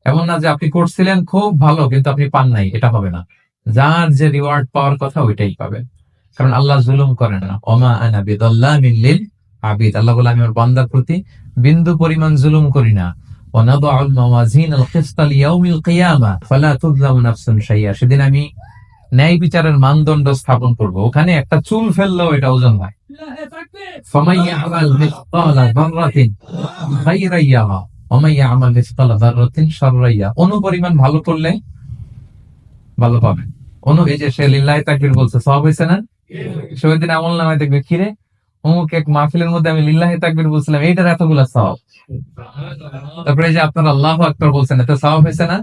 এমন না যে আপনি করছিলেন খুব ভালো কিন্তু আপনি পান নাই, এটা হবে না। যার যে রিওয়ার্ড পাওয়ার কথা ওইটাই পাবেন, কারণ আল্লাহ জুলুম করেন না। ওমা আনা বিযাল্লামিন লিল আবিদ, আল্লাহ বলে আমি আমার বান্দার প্রতি বিন্দু পরিমাণ জুলুম করি না। ওয়া নাদাউল মাওয়াজিনাল কিসতা লিয়াউমিল কিয়ামা ফালা তুযলামু নাফসুন শাইআ, সেদিন আমি ন্যায় বিচারের মানদণ্ড স্থাপন করব, ওখানে একটা চুল ফেললেও এটা ওজন হয়। ফামান ইয়ামাল মিসকালা যাররাতিন খায়রান ইয়ারা ওয়া মান ইয়ামাল মিসকালা যাররাতিন শাররান ইয়ারা। অনুপরিমাণ ভালো করলে ভালো পাবে। এই যে সে লিল্লাহি তাকবীর বলছে, সওয়াব হইছে না? সে ওই দিন আমল নামায় দেখবে, কিরে অমুক এক মাহফিলের মধ্যে আমি লিল্লাহি তাকবীর বলছিলাম, এইটার এতগুলা সওয়াব। তারপরে এই যে আপনারা আল্লাহু আকবার বলছেন, এত সওয়াব হয়েছে না?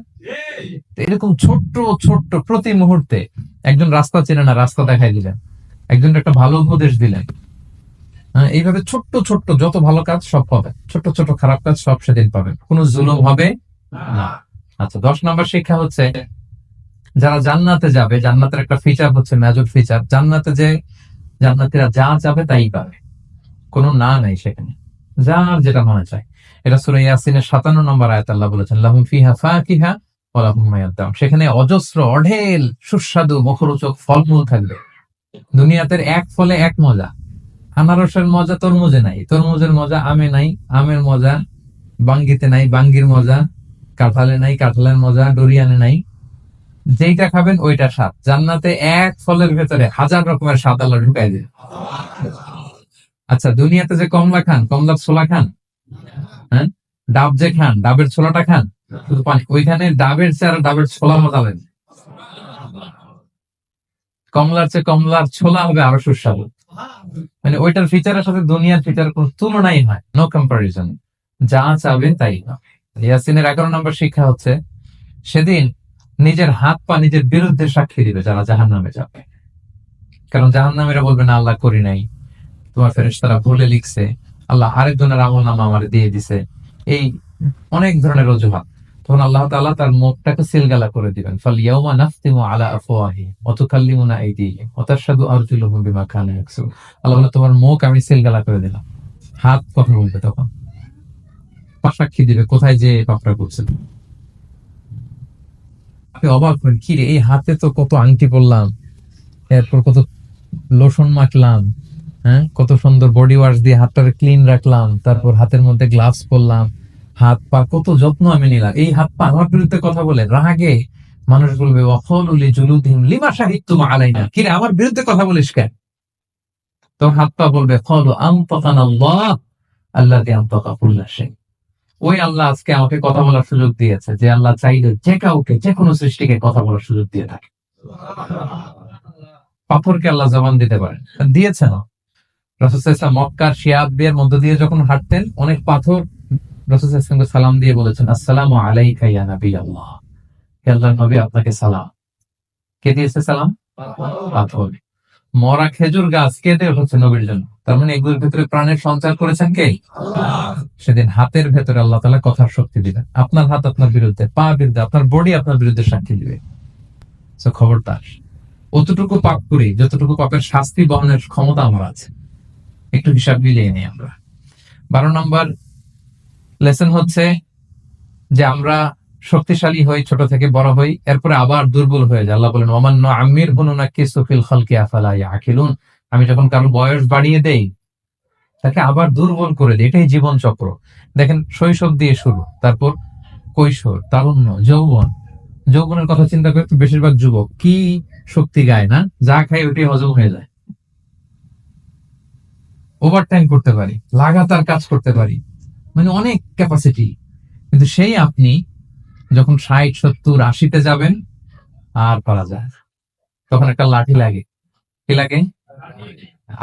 এরকম ছোট্ট ছোট্ট প্রতি মুহূর্তে একজন রাস্তা চেনে না, রাস্তা দেখাই দিলেন, একজন একটা ভালো উপদেশ দিলেন। এইভাবে ছোট্ট ছোট্ট যত ভালো কাজ সব পাবেন, ছোট্ট ছোট খারাপ কাজ সব সেদিন পাবেন, কোনো জুলুম হবে না। আচ্ছা, 10 নম্বর শিক্ষা হচ্ছে যারা জান্নাতে যাবে, জান্নাতের একটা ফিচার হচ্ছে, মেজর ফিচার, জান্নাতে যে জান্নাতীরা যা চাবে তাই পাবে, কোনো না নাই সেখানে, যার যেটা মনে চায়। এটা সূরা ইয়াসিনের 57 নম্বর আয়াত আল্লাহ বলেছেন, লাহুম ফিহা ফাকিহা ওয়া লাহুম মা ইয়াদদাউন। সেখানে অজস্র অঢেল সুস্বাদু মুখরোচক ফলমূল থাকবে। দুনিয়াতে এক ফলে এক মজা, আনারসের মজা তরমুজে নাই, তরমুজের মজা আমে নাই, আমের মজা বাঙ্গিতে নাই, বাঙ্গির মজা কাঁঠালে নাই, কাঁঠালের মজা ডুরিয়ানে নাই। যেইটা খাবেন ওইটা স্বাদ। জান্নাতে এক ফলের ভেতরে হাজার রকমের স্বাদ আল্লাহ ঢুকাই দেয়। আচ্ছা, দুনিয়াতে যে কমলা খান, কমলার ছোলা খান, হ্যাঁ, ডাব যে খান, ডাবের ছোলাটা খান, ওইখানে ডাবের চেয়ে ডাবের ছোলা মজা লাগে। কমলার চেয়ে কমলার ছোলা হবে আরো সুস্বাদু। মানে ওইটার ফিচারের সাথে দুনিয়ার ফিচার কোন তুলনাই হয়, নো কম্পারিজন। যা চাবে তাই। ইয়াসিনের 11 নম্বর শিক্ষা হচ্ছে সেদিন নিজের হাত পা নিজের বিরুদ্ধে সাক্ষী দিবে যারা জাহান্নামে যাবে। কারণ জাহান্নামীরা বলবে না আল্লাহ করি নাই, তোমার ফেরেশতারা ভুলে লিখছে, আল্লাহ আরেকজনের আমলনামা আমারে দিয়ে দিছে, এই অনেক ধরনের অজুহাত। তখন আল্লাহ তাআলা তার মুখটাকে সিলগালা করে দিবেন। ফালইয়াউমা নাফতিমু আলা আফওয়াহিহিম ওয়া তুকাল্লিমুনা আইদিহিম ওয়া তাশহাদু আরজুলুহুম বিমা কানু ইয়াকসিবুন। আল্লাহ বলে তোমার মুখ আমি সিলগালা করে দিলাম, হাত কথা বলবে, তখন পা সাক্ষী দিবে কোথায় যে পাপটা করছিল। আপনি অবাক হন, কি রে এই হাতে তো কত আংটি পরলাম, এরপর কত লোশন মাখলাম, হ্যাঁ, কত সুন্দর বডি ওয়াশ দিয়ে হাতটাকে ক্লিন রাখলাম, তারপর হাতের মধ্যে গ্লাভস পরলাম, হাত পা কত যত্ন আমি নিলাম। এই হাত পা আমার বিরুদ্ধে কথা বলে রাগে মানুষ বলবে ওয়াকালু লিজুলুদিহিম লিমা শাহিদতুম আলাইনা, কি রে আমার বিরুদ্ধে কথা বলিস কেন? তো হাত পা বলবে ক্বালু আনতাকানাল্লাহ আল্লাযী আনতাকা কুল্লা শাই। ওই আল্লাহ আজকে আমাকে কথা বলার সুযোগ দিয়েছে, যে আল্লাহ চাইলে যে কাউকে যে কোনো সৃষ্টিকে কথা বলার সুযোগ দিয়ে থাকে। পাথরকে আল্লাহ জবান দিতে পারেন, দিয়েছেন। রাসূল সাল্লাল্লাহু আলাইহি ওয়াসাল্লাম মক্কার শিয়াবদের মধ্য দিয়ে যখন হাঁটতেন, অনেক পাথর রাসূল সাল্লাল্লাহু আলাইহি ওয়াসাল্লামকে সালাম দিয়ে বলেছেন, আসসালামু আলাইকা ইয়া নবিয়াল্লাহ, হে আল্লাহর নবী আপনাকে সালাম। কে দিয়েছে সালাম? পাথর। মরা খেজুর গাছ কেটে হচ্ছে নবীর জন্য, তার মানে এগুলোর ভেতরে প্রাণের সঞ্চার করেছেন কে? সেদিন হাতের ভেতরে আল্লাহ তাআলা কথার শক্তি দিবেন। আপনার হাত আপনার বিরুদ্ধে, পা বিরুদ্ধে, আপনার বডি আপনার বিরুদ্ধে সাক্ষী দিবে। সো খবরদার, অতটুকু পাপ করি যতটুকু পাপের শাস্তি বহনের ক্ষমতা আমার আছে, একটু হিসাব মিলিয়ে নিই আমরা। 12 নম্বর লেসন হচ্ছে যে আমরা শক্তিশালী হই, ছোট থেকে বড় হই, এরপরে আবার দুর্বল হয়ে যায়। আল্লাহ বলেন ওমান নুআম্মিরহু নুনাক্কিসু ফিল খালকি আফালা ইয়াকিলুন। আমি যখন কারো বয়স বাড়িয়ে দেই তাকে আবার দুর্বল করে দিই। এটাই জীবন চক্র। দেখেন, শৈশব দিয়ে শুরু, তারপর কৈশোর, তারুণ্য, যৌবন। যৌবনের কথা চিন্তা করে তো বেশিরভাগ যুবক কি শক্তি গায় না, যা খায় ওইটাই হজম হয়ে যায়। ওভারটাইম করতে পারি, লাগাতার কাজ করতে পারি, মানে অনেক ক্যাপাসিটি। কিন্তু সেই আপনি যখন 60, 70, 80-তে যাবেন আর পারা যায়, তখন একটা লাঠি লাগে। কি লাগে?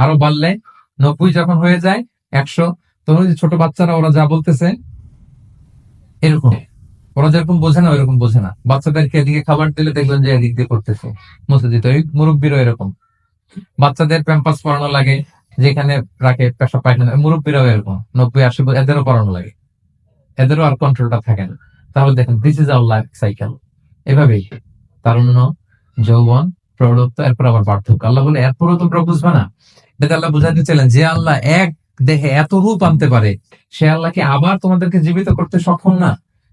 আরো বাড়লে 90 যখন হয়ে যায়, 100, তখন ছোট বাচ্চারা ওরা যা বলতেছে এরকম, ওরা যেরকম বোঝে না ওইরকম বোঝে না। বাচ্চাদেরকে এদিকে খাবার দিলে দেখবেন যে এদিক দিয়ে করতেছে, মুছে দিতে। ওই মুরব্বীরও এরকম, বাচ্চাদের প্যাম্পাস পরানো লাগে, যেখানে রাখে পেশাব পায়খানা, মুরব্বীরাও এরকম 90, 80 এদেরও পরানো লাগে, এদেরও আর কন্ট্রোলটা থাকে না। তাহলে দেখেন, this is our life cycle. এভাবেই তারুণ্য, যৌবন, প্রৌঢ়ত্ব, এরপর আবার বার্ধক্য। আল্লাহ বলে এরপরও তোমরা বুঝবে না। এটা আল্লাহ বুঝাতে চাইলেন যে আল্লাহ এক দেহে এত রূপ আনতে পারে, সে আল্লাহকে আবার তোমাদেরকে জীবিত করতে সক্ষম না?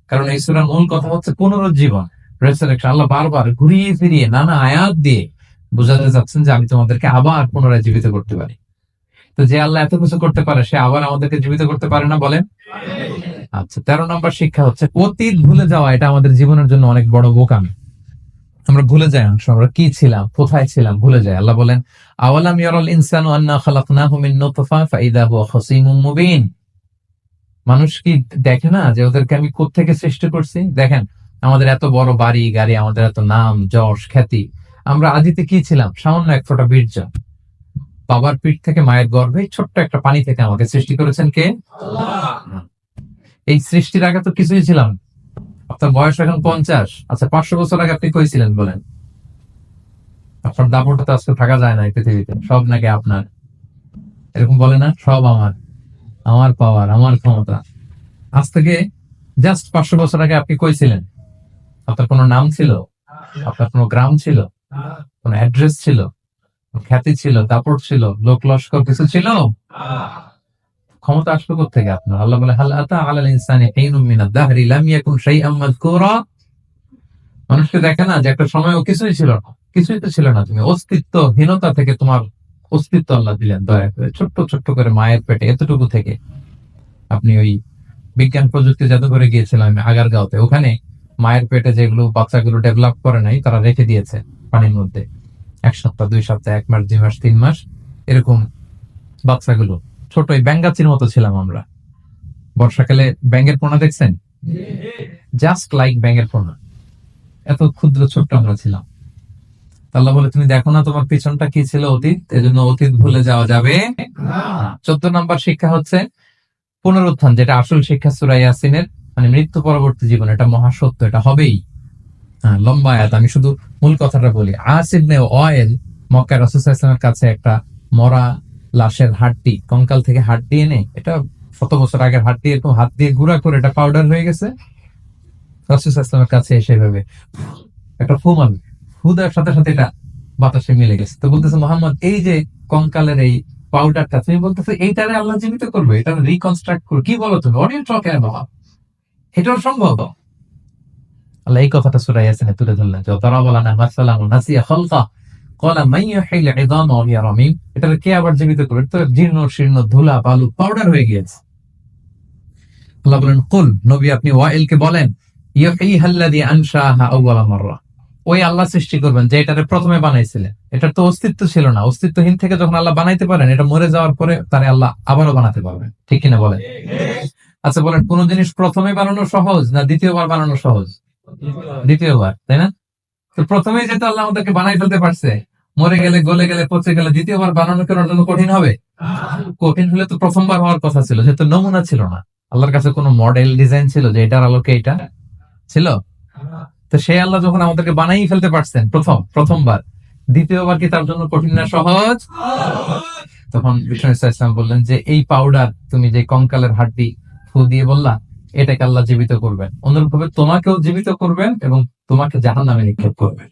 কারণ এই সূরার মূল কথা হচ্ছে পুনরুজ্জীবন, রেসারেকশন। আল্লাহ বারবার ঘুরিয়ে ফিরিয়ে নানা আয়াত দিয়ে বোঝাতে চাচ্ছেন যে আমি তোমাদেরকে আবার পুনরায় জীবিত করতে পারি। তো যে আল্লাহ এত কিছু করতে পারে, সে আবার আমাদেরকে জীবিত করতে পারে না? বলেন। আচ্ছা, 13 নম্বর শিক্ষা হচ্ছে অতীত ভুলে যাওয়া। এটা আমাদের জীবনের জন্য অনেক বড় বোকামি। আমরা ভুলে যাই অংশ, আমরা কি ছিলাম, কোথায় ছিলাম, ভুলে যাই। আল্লাহ বলেন, আওয়ালাম ইয়ারাল ইনসানু আন্না খালাকনাহু মিন নুতফা ফাইদা হুয়া খাসীমুম মুবিন। মানুষ কি দেখে না যে ওদেরকে আমি কোত্থেকে সৃষ্টি করছি? দেখেন, আমাদের এত বড় বাড়ি গাড়ি, আমাদের এত নাম যশ খ্যাতি, আমরা আদিতে কি ছিলাম? সামান্য এক ফোঁটা বীর্য। বাবার পিঠ থেকে, মায়ের গর্ভে ছোট্ট একটা পানি থেকে আমাকে সৃষ্টি করেছেন কে? আল্লাহ। এই সৃষ্টির আগে তো কিছুই ছিলাম। আপনার বয়স এখন 50। আচ্ছা, 500 বছর আগে আপনি কই ছিলেন বলেন? আপনার দাপটে তো আজকে থাকা যায় না এই পৃথিবীতে। সব নাকি আপনার, এরকম বলে না? সব আমার, আমার পাওয়ার, আমার ক্ষমতা। আজ থেকে জাস্ট 500 বছর আগে আপনি কই ছিলেন? আপনার কোনো নাম ছিল? আপনার কোনো গ্রাম ছিল? কোনো অ্যাড্রেস ছিল? খ্যাতি ছিল? দাপট ছিল? লোক লস্কর কিছু ছিল? ক্ষমতা আসলো কোত্থেকে আপনার? আল্লাহ বলে, হাল আতা আলাল ইনসানি হিনুম মিনাদ দাহরি লাম ইয়াকুন শাইআম মাযকুরা। মানুষকে দেখে না যে একটা সময় ও কিছুই ছিল না, কিছুই তো ছিল না। তুমি অস্তিত্বহীনতা থেকে তোমার অস্তিত্ব আল্লাহ দিলেন দয়া করে, ছোট্ট ছোট্ট করে মায়ের পেটে এতটুকু থেকে। আপনি ওই বিজ্ঞান প্রযুক্তি জাদুঘরে গিয়েছিলাম আমি আগারগাঁওতে, ওখানে মায়ের পেটে যেগুলো বাচ্চাগুলো ডেভেলপ করে নাই, তারা রেখে দিয়েছে পানির মধ্যে 1 সপ্তাহ 2 সপ্তাহ 1 মাস 2 মাস 3 মাস এরকম বাচ্চাগুলো। ছোট ওই ব্যাঙ্গাচির মতো ছিলাম আমরা। বর্ষাকালে ব্যাঙের পোনা দেখছেন? জাস্ট লাইক ব্যাঙের পোনা, এত ক্ষুদ্র ছোট্ট আমরা ছিলাম। আল্লাহ বলে, তুমি দেখো না তোমার পিছনটা কি ছিল? অতীত। এজন্য অতীত ভুলে যাওয়া যাবে না। 14 নম্বর শিক্ষা হচ্ছে পুনরুত্থান, যেটা আসল শিক্ষা সূরা ইয়াসিনের, মানে মৃত্যু পরবর্তী জীবন। এটা মহাসত্য, এটা হবেই। লম্বা আয়াত, আমি শুধু মূল কথাটা বলি। আস ইবনে ওয়াইল মক্কা রাসূল সাল্লাল্লাহু আলাইহি ওয়াসাল্লামের কাছে একটা মরা লাশের হাড্ডি, কঙ্কাল থেকে হাড্ডি এনে, এটা শত বছর আগের হাড্ডি, এরকম হাত দিয়ে গুঁড়া করে এটা পাউডার হয়ে গেছে। রাসূল সাল্লাল্লাহু আলাইহি ওয়াসাল্লামের কাছে এসে ভাবে একটা ফু মারবে, ফু দেওয়ার সাথে সাথে এটা বাতাসে মিলে গেছে। তো বলতেছে, মোহাম্মদ, এই যে কঙ্কালের এই পাউডারটা, তুমি বলতেছো এইটারে আল্লাহ জীবিত করবে, এটা রিকনস্ট্রাক্ট করবে? কি বলো তুমি? What are you talking about? এটাও সম্ভব? আল্লাহ এই কথাটা সূরা ইয়াসিনে তুলে ধরলেন, যে দারাবা লানা মাসালান ওয়া নাসিয়া খালকা ক্বালা মান ইউহিল ইযামা ওয়া হিয়া রামীম। এটাকে কে আবার জীবিত করবে? তো জীর্ণ শীর্ণ ধুলা বালু পাউডার হয়ে গিয়েছে। আল্লাহ বলেন, কুল, নবী আপনি ওয়াইলকে বলেন, ইউহিহাল্লাযী আনশাহা আউওয়ালা মাররা। ওই আল্লাহ সৃষ্টি করবেন যে এটারে প্রথমে বানাইছিলেন। এটার তো অস্তিত্ব ছিল না। অস্তিত্বহীন থেকে যখন আল্লাহ বানাইতে পারেন, এটা মরে যাওয়ার পরে তারে আল্লাহ আবারও বানাতে পারবেন। ঠিক কিনা বলেন? আচ্ছা বলেন, কোন জিনিস প্রথমে বানানো সহজ না দ্বিতীয়বার বানানো সহজ? দ্বিতীয়বার, তাই না? তো প্রথমেই যেটা আল্লাহ আমাদেরকে বানাই ফেলতে পারছে, মরে গেলে গলে গেলে পচে গেলে দ্বিতীয়বার বানানো কেন জন্য কঠিন হবে? কঠিন হলে তো প্রথমবার হওয়ার কথা ছিল, যেহেতু নমুনা ছিল না। আল্লাহর কাছে কোনো মডেল ডিজাইন ছিল যে এটার আলোকে এটা ছিল? তো সেই আল্লাহ যখন আমাদেরকে বানাই ফেলতে পারছেন প্রথমবার, দ্বিতীয়বার কি তার জন্য কঠিন না সহজ? তখন বিষ্ণু ইসলাম বললেন যে এই পাউডার, তুমি যে কঙ্কালের হাড্ডি ফু দিয়ে বললা, এটাকে আল্লাহ জীবিত করবেন। অনুরূপ ভাবে তোমাকেও জীবিত করবেন এবং তোমাকে জাহান্নামে নিক্ষেপ করবেন।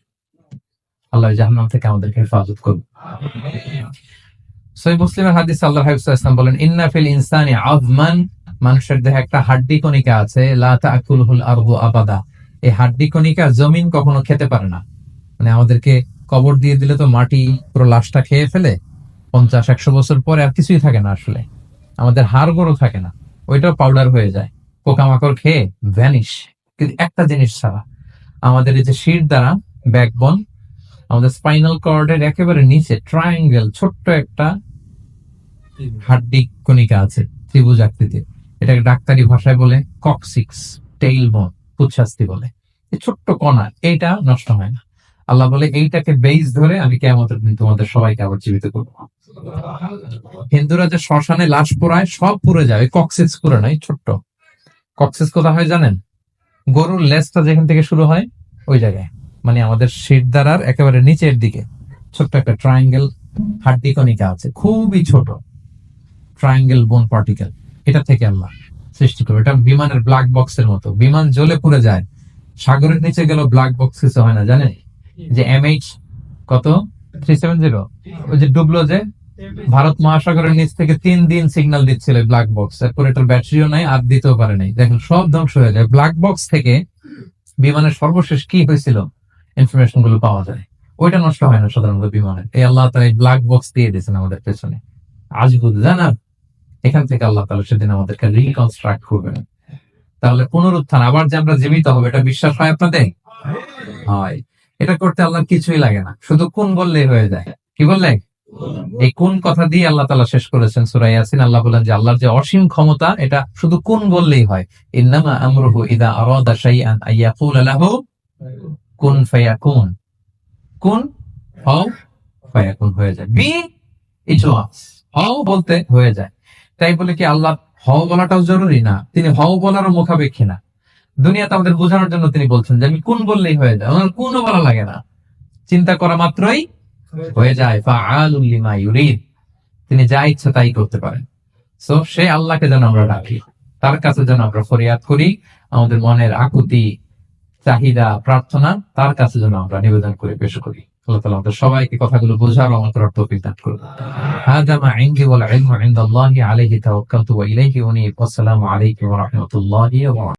আল্লাহ জাহান্নাম থেকে আমাদেরকে হেফাজত করবেন। সহিহ মুসলিমের হাদিসে আল্লাহর হাবিব সাল্লাল্লাহু আলাইহি ওয়াসাল্লাম বলেন, ইন্না ফিল ইনসানি আযমান, মানুষের দেহে একটা হাড্ডি কণিকা আছে, লা তাকুলুল আরদু আবাদা। এই হাড্ডি কণিকা জমিন কখনো খেতে পারে না। মানে আমাদেরকে কবর দিয়ে দিলে তো মাটি পুরো লাশটা খেয়ে ফেলে, 50-100 বছর পরে আর কিছুই থাকে না আসলে। আমাদের হাড় গোড়ও থাকে না, ওইটাও পাউডার হয়ে যায়, পোকামাকড় খেয়ে ভ্যানিশ। কিন্তু একটা জিনিস ছাড়া, আমাদের এই যে শির দ্বারা ব্যাকবোন, আমাদের স্পাইনাল কর্ডের একেবারে নিচে ট্রায়াঙ্গেল ছোট্ট একটা হাড্ডি কণিকা আছে, ত্রিভুজ আকৃতির। এটাকে ডাক্তারি ভাষায় বলে কক্সিক্স টেইল বোন, পুচ্ছাস্তি বলে। এই ছোট্ট কণা, এইটা নষ্ট হয় না। আল্লাহ বলে, এইটাকে বেইস ধরে আমি কিয়ামতের দিন তোমাদের সবাইকে আবার জীবিত করবো। হিন্দুরা যে শ্মশানে লাশ পোড়ায়, সব পুড়ে যায়, কক্সিক্স পুরে নাই, ছোট্ট কক্সিক্স কোথা হয় জানেন? গরুর লেজটা যেখান থেকে শুরু হয় ওই জায়গায়, মানে আমাদের শিরদাঁড়ার একেবারে নিচের দিকে ছোট্ট একটা ট্রায়াঙ্গেল হাড্ডি কণিকা আছে, খুবই ছোট ট্রায়াঙ্গেল বোন পার্টিকেল। এটা থেকে আল্লাহ সৃষ্টি করবে। এটা বিমানের ব্ল্যাক বক্সের মতো, বিমান জ্বলে পুড়ে যায়। সাগরের নিচে গেল ব্ল্যাক বক্স কিছু হয় না, জানেন? যে MH কত 370, ওই যে ডুবলো, যে ভারত মহাসাগরের নিচ থেকে 3 দিন সিগন্যাল দিচ্ছিল ব্ল্যাক বক্স, এরপর এটার ব্যাটারিও নাই, আর দিতেও পারে নাই। দেখেন সব ধ্বংস হয়ে যায়। ব্ল্যাক বক্স থেকে বিমানের সর্বশেষ কি হয়েছিল ইনফরমেশন গুলো পাওয়া যায়। ওইটা নষ্ট হয় না সাধারণত বিমানের। এই আল্লাহ তাআলা ব্ল্যাক বক্স দিয়ে দিয়েছেন আমাদের পেছনে। আজ বুঝলেন? এখান থেকে আল্লাহ তাআলা সেদিন আমাদেরকে রিকনস্ট্রাক্ট করবেন। তাহলে পুনরুত্থান, আবার যে আমরা জীবিত হবে, এটা বিশ্বাস হয় আপনাদের? হয়। এটা করতে আল্লাহর কিছুই লাগে না, শুধু কুন বললেই হয়ে যায়। কি বললে? এই কোন কথা দিয়ে আল্লাহ তাআলা শেষ করেছেন সূরা ইয়াসিন। আল্লাহ বলেন যে আল্লাহর যে অসীম ক্ষমতা, এটা শুধু কোন বললেই হয়। ইন্নামা আমরুহু ইযা আরাদা শাইআন আইয়াকুলা লাহু কুন ফায়াকুন। কুন হও ফায়াকুন, হয়ে যায়। বি ইট ওয়াজ, হও বলতে হয়ে যায়। তাই বলে কি আল্লাহ হও বলাটাও জরুরি না? তিনি হও বলারও মুখাপেক্ষী না। দুনিয়াতে আমাদের বোঝানোর জন্য তিনি বলছেন যে আমি কোন বললেই হয়ে যায়, আমার কোনও বলা লাগে না, চিন্তা করা মাত্রই হয়ে যায়। ফাআলুল লিমা ইউরিদ, তিনি যা ইচ্ছা তাই করতে পারেন। সো সে আল্লাহকে যেন আমরা ডাকি, তার কাছে যেন আমরা ফরিয়াদ করি, আমাদের মনের আকুতি, চাহিদা, প্রার্থনা তার কাছে যেন আমরা নিবেদন করে পেশ করি। আল্লাহ তাআলা আমাদের সবাইকে কথাগুলো বোঝার ও আমল করার তৌফিক দান করুন। হাদা মা ইনদি ওয়াল ইলমু ইনদাল্লাহি আলাইহি তাওয়াক্কালতু ওয়া ইলাইহি উনীব। আসসালামু আলাইকুম ওয়া রাহমাতুল্লাহি ওয়া বারাকাতুহু।